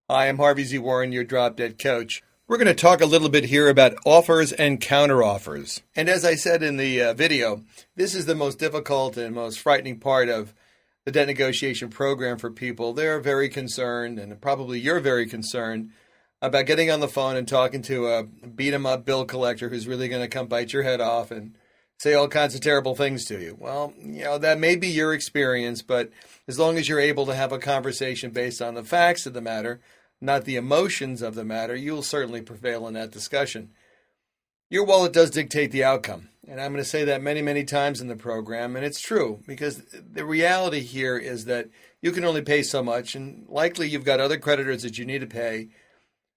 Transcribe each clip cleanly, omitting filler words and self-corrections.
Hi, I'm Harvey Z. Warren, your drop dead coach. We're going to talk a little bit here about offers and counteroffers. And as I said in the video, this is the most difficult and most frightening part of the debt negotiation program for people. They're very concerned, and probably you're very concerned, about getting on the phone and talking to a beat-em-up bill collector who's really going to come bite your head off and say all kinds of terrible things to you. Well, that may be your experience, but as long as you're able to have a conversation based on the facts of the matter, not the emotions of the matter, you'll certainly prevail in that discussion. Your wallet does dictate the outcome. And I'm going to say that many, many times in the program, and it's true, because the reality here is that you can only pay so much, and likely you've got other creditors that you need to pay.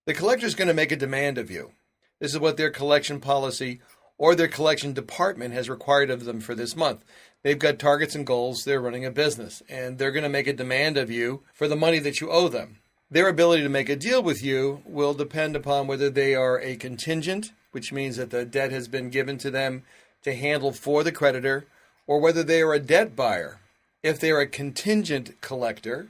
The collector's going to make a demand of you. This is what their collection policy or their collection department has required of them for this month. They've got targets and goals. They're running a business, and they're going to make a demand of you for the money that you owe them. Their ability to make a deal with you will depend upon whether they are a contingent, which means that the debt has been given to them to handle for the creditor, or whether they are a debt buyer. If they're a contingent collector,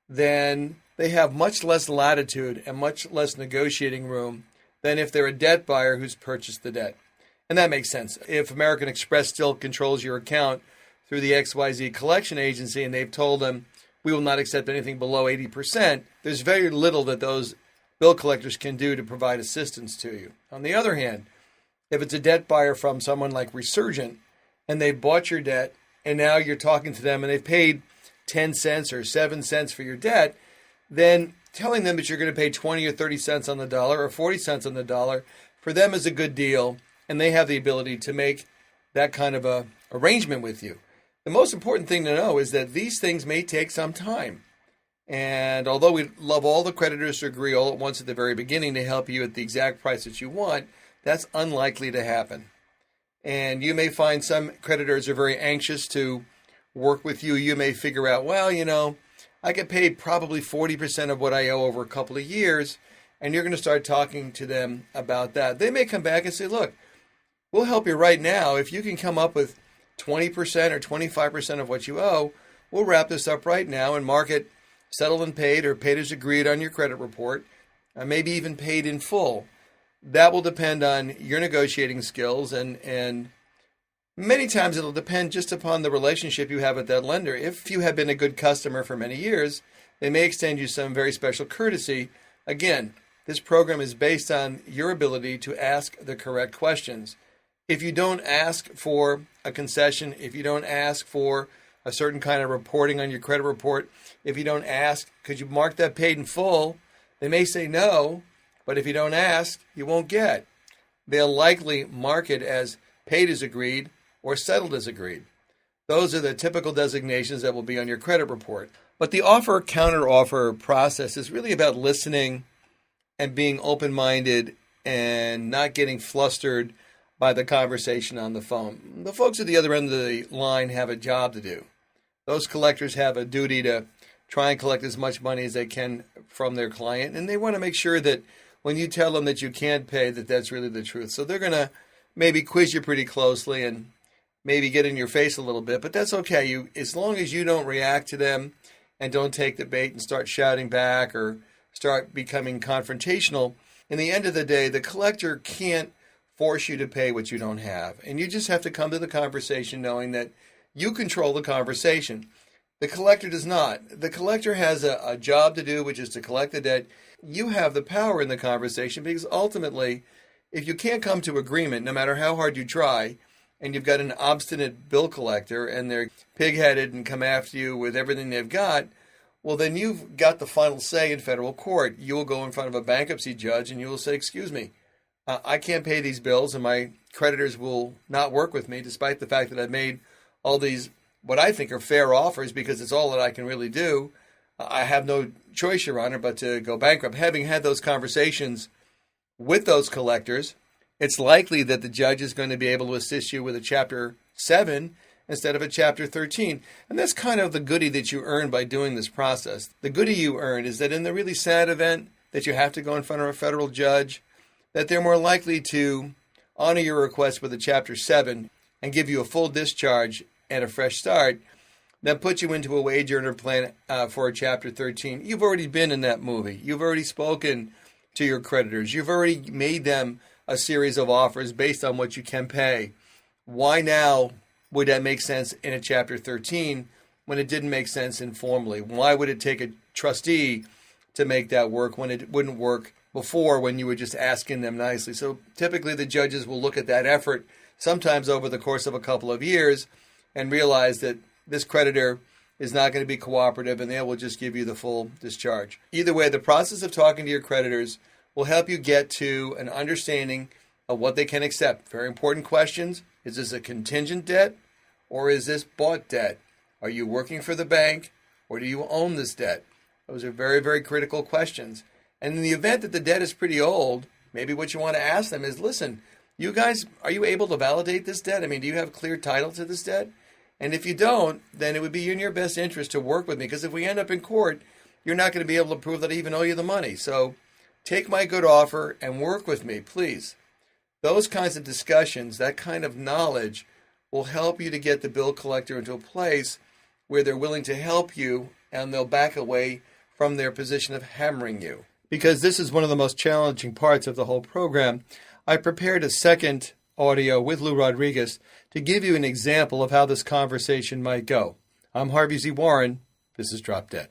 then they have much less latitude and much less negotiating room than if they're a debt buyer who's purchased the debt. And that makes sense. If American Express still controls your account through the XYZ collection agency and they've told them, we will not accept anything below 80%, there's very little that those bill collectors can do to provide assistance to you. On the other hand, if it's a debt buyer from someone like Resurgent and they bought your debt and now you're talking to them and they've paid 10 cents or 7 cents for your debt, then telling them that you're going to pay 20 or 30 cents on the dollar or 40 cents on the dollar for them is a good deal, and they have the ability to make that kind of a arrangement with you. The most important thing to know is that these things may take some time. And although we'd love all the creditors to agree all at once at the very beginning to help you at the exact price that you want, that's unlikely to happen. And you may find some creditors are very anxious to work with you. You may figure out, I get paid probably 40% of what I owe over a couple of years, and you're going to start talking to them about that. They may come back and say, look, we'll help you right now. If you can come up with 20% or 25% of what you owe, we'll wrap this up right now and mark it settled and paid or paid as agreed on your credit report, maybe even paid in full. That will depend on your negotiating skills, and many times it'll depend just upon the relationship you have with that lender. If you have been a good customer for many years, they may extend you some very special courtesy. Again, this program is based on your ability to ask the correct questions. If you don't ask for a concession, if you don't ask for a certain kind of reporting on your credit report, if you don't ask, could you mark that paid in full? They may say no, but if you don't ask, you won't get. They'll likely mark it as paid as agreed or settled as agreed. Those are the typical designations that will be on your credit report. But the offer-counter-offer process is really about listening and being open-minded and not getting flustered by the conversation on the phone. The folks at the other end of the line have a job to do. Those collectors have a duty to try and collect as much money as they can from their client, and they want to make sure that when you tell them that you can't pay, that that's really the truth. So they're going to maybe quiz you pretty closely and maybe get in your face a little bit, but that's okay. As long as you don't react to them and don't take the bait and start shouting back or start becoming confrontational, in the end of the day, the collector can't force you to pay what you don't have. And you just have to come to the conversation knowing that you control the conversation. The collector does not. The collector has a job to do, which is to collect the debt. You have the power in the conversation because ultimately, if you can't come to agreement, no matter how hard you try, and you've got an obstinate bill collector and they're pig-headed and come after you with everything they've got, well, then you've got the final say in federal court. You will go in front of a bankruptcy judge and you will say, excuse me, I can't pay these bills and my creditors will not work with me despite the fact that I've made all these what I think are fair offers because it's all that I can really do. I have no choice, Your Honor, but to go bankrupt. Having had those conversations with those collectors, it's likely that the judge is going to be able to assist you with a Chapter 7 instead of a Chapter 13. And that's kind of the goodie that you earn by doing this process. The goodie you earn is that in the really sad event that you have to go in front of a federal judge, that they're more likely to honor your request with a Chapter 7 and give you a full discharge and a fresh start that put you into a wage earner plan for a Chapter 13. You've already been in that movie. You've already spoken to your creditors. You've already made them a series of offers based on what you can pay. Why now would that make sense in a Chapter 13 when it didn't make sense informally? Why would it take a trustee to make that work when it wouldn't work before when you were just asking them nicely? So typically the judges will look at that effort sometimes over the course of a couple of years and realize that this creditor is not going to be cooperative and they will just give you the full discharge. Either way, the process of talking to your creditors will help you get to an understanding of what they can accept. Very important questions. Is this a contingent debt or is this bought debt? Are you working for the bank or do you own this debt? Those are very, very critical questions. And in the event that the debt is pretty old, maybe what you want to ask them is, listen, you guys, are you able to validate this debt? I mean, do you have clear title to this debt? And if you don't, then it would be in your best interest to work with me, because if we end up in court, you're not going to be able to prove that I even owe you the money. So take my good offer and work with me, please. Those kinds of discussions, that kind of knowledge will help you to get the bill collector into a place where they're willing to help you and they'll back away from their position of hammering you. Because this is one of the most challenging parts of the whole program, I prepared a second audio with Lou Rodriguez to give you an example of how this conversation might go. I'm Harvey Z. Warren. This is Drop Dead.